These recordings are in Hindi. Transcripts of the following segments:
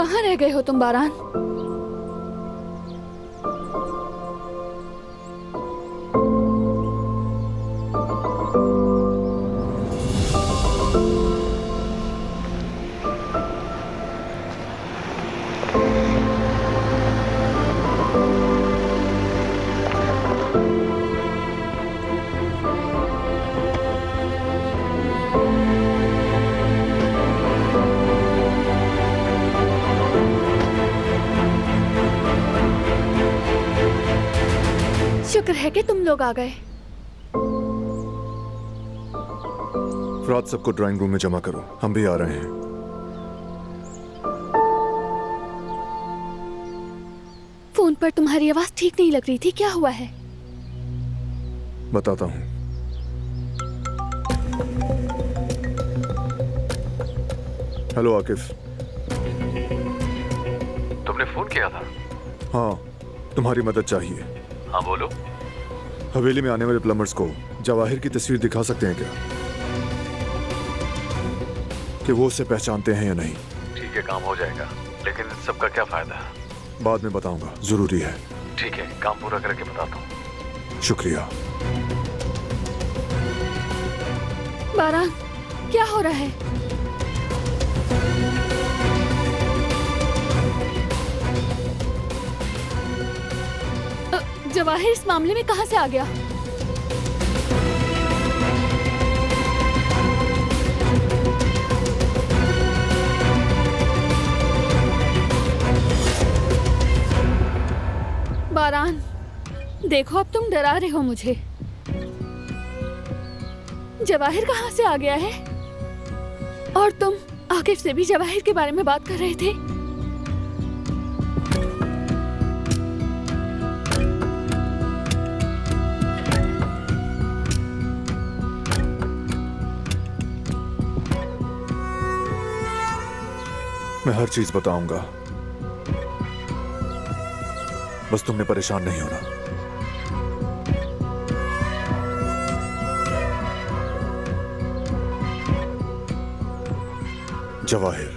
कहाँ रह गए हो तुम बारान? शुक्र है कि तुम लोग आ गए। रात सबको ड्राइंग रूम में जमा करो, हम भी आ रहे हैं। फोन पर तुम्हारी आवाज ठीक नहीं लग रही थी, क्या हुआ है? बताता हूं। हेलो आकिफ। तुमने फोन किया था? हाँ, तुम्हारी मदद चाहिए। हाँ बोलो। हवेली में आने वाले प्लम्बर्स को जवाहिर की तस्वीर दिखा सकते हैं क्या, कि वो उसे पहचानते हैं या नहीं? ठीक है, काम हो जाएगा, लेकिन सबका क्या फायदा? बाद में बताऊंगा, जरूरी है। ठीक है, काम पूरा करके बताता हूँ। शुक्रिया। बारान, क्या हो रहा है? जवाहिर इस मामले में कहां से आ गया? बारान, देखो अब तुम डरा रहे हो मुझे। जवाहिर कहां से आ गया है? और तुम आकिफ से भी जवाहिर के बारे में बात कर रहे थे? मैं हर चीज बताऊंगा, बस तुमने परेशान नहीं होना। जवाहिर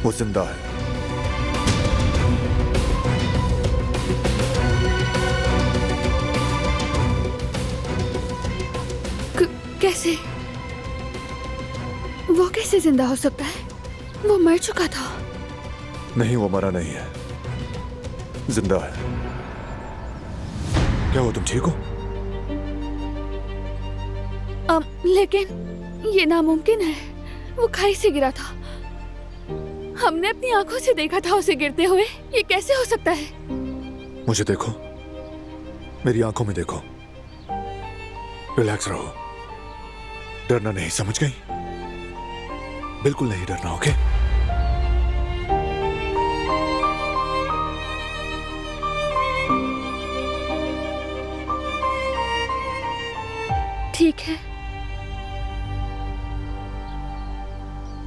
वो जिंदा है। कैसे? वो कैसे जिंदा हो सकता है? वो मर चुका था। नहीं, वो मरा नहीं है, जिंदा है। क्या हो, तुम ठीक हो? लेकिन ये नामुमकिन है। वो खाई से गिरा था, हमने अपनी आंखों से देखा था उसे गिरते हुए। ये कैसे हो सकता है? मुझे देखो, मेरी आंखों में देखो। रिलैक्स रहो, डरना नहीं, समझ गई? बिल्कुल नहीं डरना, ओके? ठीक है।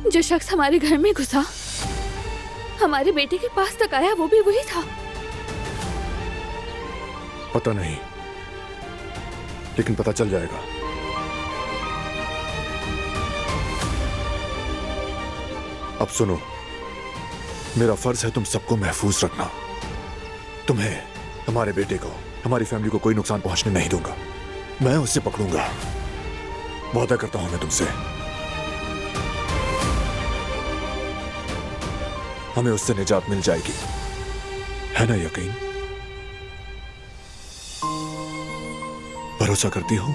जो शख्स हमारे घर में घुसा, हमारे बेटे के पास तक आया, वो भी वही था। पता नहीं, लेकिन पता चल जाएगा। अब सुनो, मेरा फर्ज है तुम सबको महफूज रखना। तुम्हें, हमारे बेटे को, हमारी फैमिली को कोई नुकसान पहुंचने नहीं दूंगा। मैं उसे पकड़ूंगा, वादा करता हूं मैं तुमसे। हमें उससे निजात मिल जाएगी, है ना यकीन? भरोसा करती हो?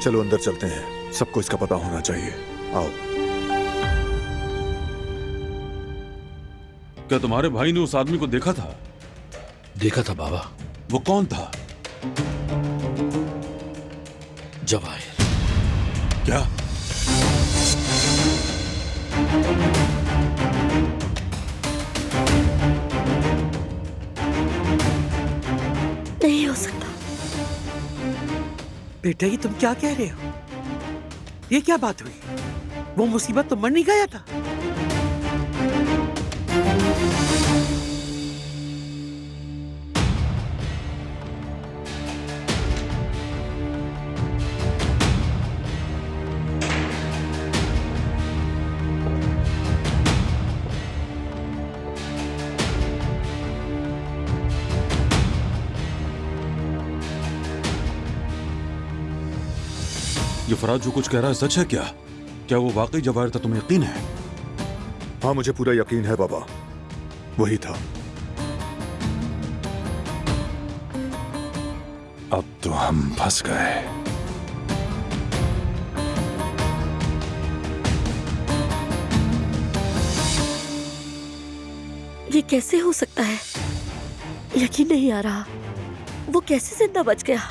चलो अंदर चलते हैं, सबको इसका पता होना चाहिए। आओ। क्या तुम्हारे भाई ने उस आदमी को देखा था? देखा था बाबा। वो कौन था? जवाहिर। क्या? नहीं हो सकता। बेटा, ये तुम क्या कह रहे हो? ये क्या बात हुई? वो मुसीबत तो मर नहीं गया था। ये फराज जो कुछ कह रहा है सच है क्या? क्या वो वाकई जवाहिर था? तुम्हें यकीन है? हाँ, मुझे पूरा यकीन है बाबा, वही था। अब तो हम फंस गए। ये कैसे हो सकता है? यकीन नहीं आ रहा। वो कैसे जिंदा बच गया?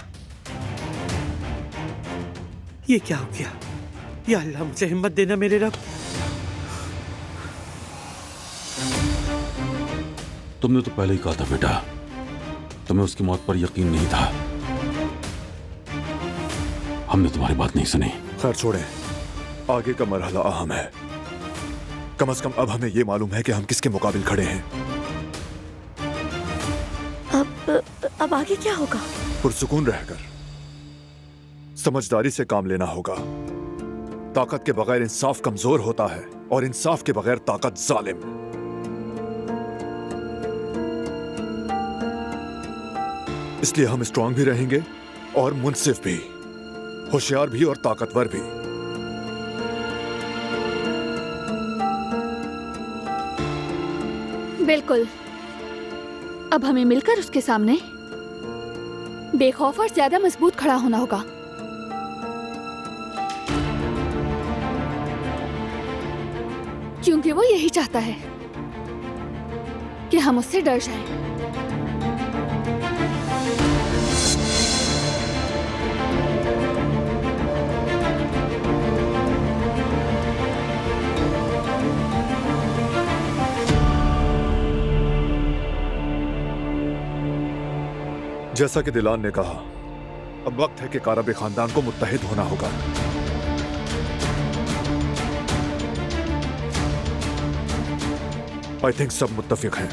ये क्या हो गया? या अल्लाह, मुझे हिम्मत देना मेरे रब। तुमने तो पहले ही कहा था बेटा, तुम्हें उसकी मौत पर यकीन नहीं था। हमने तुम्हारी बात नहीं सुनी। खैर छोड़ें, आगे का मरहला अहम है। कम से कम अब हमें यह मालूम है कि हम किसके मुकाबिल खड़े हैं। अब आगे क्या होगा? पुरसुकून रहकर समझदारी से काम लेना होगा। ताकत के बगैर इंसाफ कमजोर होता है और इंसाफ के बगैर ताकत जालिम। इसलिए हम स्ट्रांग भी रहेंगे और मुनसिफ भी, होशियार भी और ताकतवर भी। बिल्कुल। अब हमें मिलकर उसके सामने बेखौफ और ज्यादा मजबूत खड़ा होना होगा। क्योंकि वो यही चाहता है कि हम उससे डर जाएं। जैसा कि दिलान ने कहा, अब वक्त है कि कारबे खानदान को मुत्तहिद होना होगा। आई थिंक सब मुत्तफिक हैं।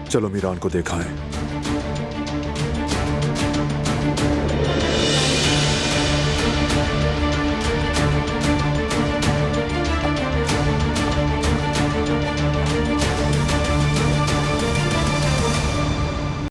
चलो मीरान को दिखाएं।